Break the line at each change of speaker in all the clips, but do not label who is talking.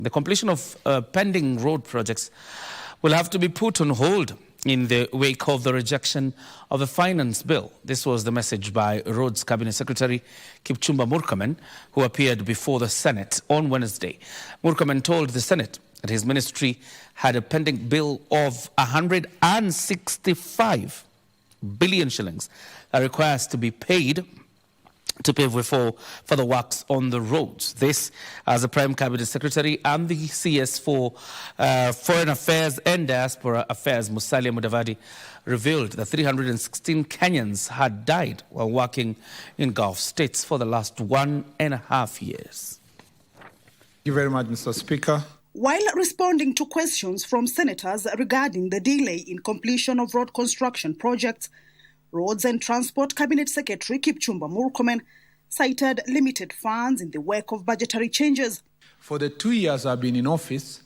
The completion of pending road projects will have to be put on hold in the wake of the rejection of the finance bill. This was the message by Roads Cabinet Secretary KIPCHUMBA Murkomen, who appeared before the Senate on Wednesday. Murkomen told the Senate that his ministry had a pending bill of 165 billion shillings that requires to be paid to pave way for the works on the roads. This, as the Prime Cabinet Secretary and the CS for Foreign Affairs and Diaspora Affairs, MUSALIA MUDAVADI, revealed that 316 Kenyans had died while working in Gulf states for the last 1.5 years.
Thank you very much, Mr. Speaker.
While responding to questions from senators regarding the delay in completion of road construction projects, Roads and Transport Cabinet Secretary KIPCHUMBA Murkomen cited limited funds in the wake of budgetary changes.
For the 2 years I've been in office,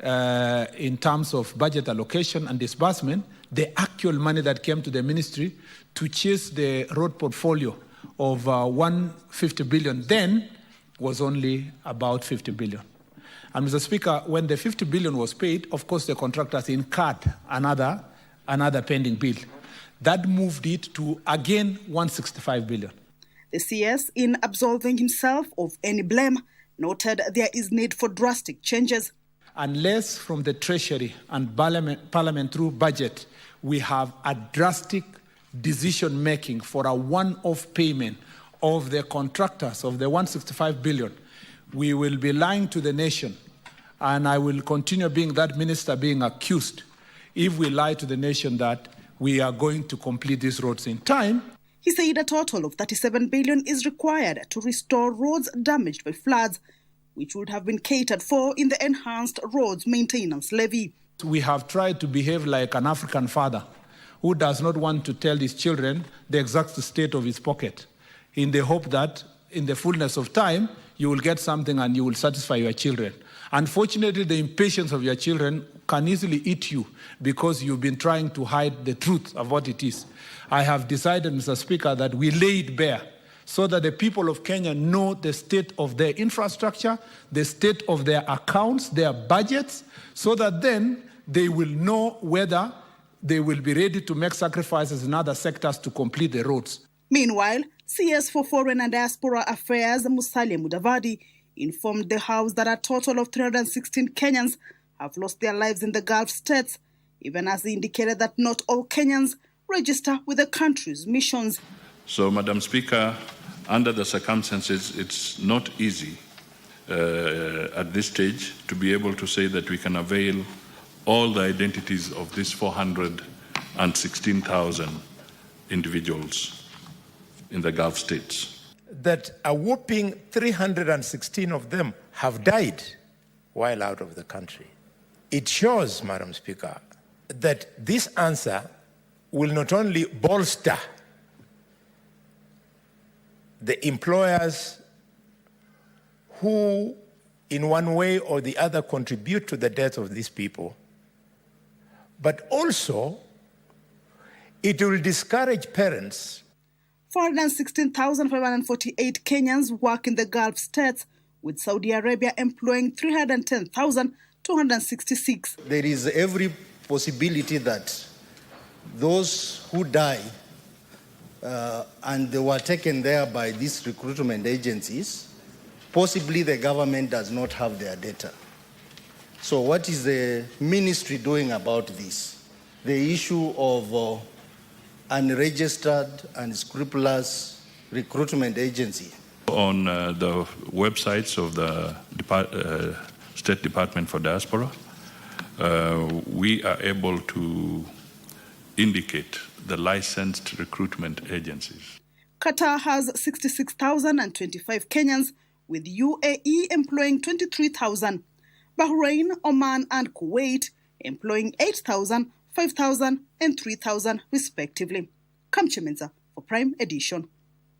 in terms of budget allocation and disbursement, the actual money that came to the ministry to chase the road portfolio of 150 billion then was only about 50 billion. And Mr. Speaker, when the 50 billion was paid, of course the contractors incurred another pending bill. That moved it to, again, 165 billion.
The CS, in absolving himself of any blame, noted there is need for drastic changes.
Unless from the Treasury and Parliament through budget, we have a drastic decision-making for a one-off payment of the contractors of the 165 billion, we will be lying to the nation, and I will continue being that minister being accused if we lie to the nation that we are going to complete these roads in time.
He said a total of 37 billion is required to restore roads damaged by floods, which would have been catered for in the enhanced roads maintenance levy.
We have tried to behave like an African father who does not want to tell his children the exact state of his pocket, in the hope that in the fullness of time, you will get something and you will satisfy your children. Unfortunately, the impatience of your children can easily eat you because you've been trying to hide the truth of what it is. I have decided, Mr. Speaker, that we lay it bare so that the people of Kenya know the state of their infrastructure, the state of their accounts, their budgets, so that then they will know whether they will be ready to make sacrifices in other sectors to complete the roads.
Meanwhile, CS for Foreign and Diaspora Affairs, MUSALIA MUDAVADI, informed the House that a total of 316 Kenyans have lost their lives in the Gulf states, even as he indicated that not all Kenyans register with the country's missions.
So, Madam Speaker, under the circumstances, it's not easy at this stage to be able to say that we can avail all the identities of these 416,000 individuals in the Gulf states.
That a whopping 316 of them have died while out of the country. It shows, Madam Speaker, that this answer will not only bolster the employers who, in one way or the other, contribute to the death of these people, but also it will discourage parents.
416,548 Kenyans work in the Gulf states, with Saudi Arabia employing 310,266.
There is every possibility that those who die and they were taken there by these recruitment agencies, possibly the government does not have their data. So what is the ministry doing about this? The issue of unregistered and unscrupulous recruitment agency.
On the websites of the State Department for Diaspora, we are able to indicate the licensed recruitment agencies.
Qatar has 66,025 Kenyans, with UAE employing 23,000, Bahrain, Oman and Kuwait employing 8,000, 5,000 and 3,000 respectively. KIPCHUMBA for Prime Edition.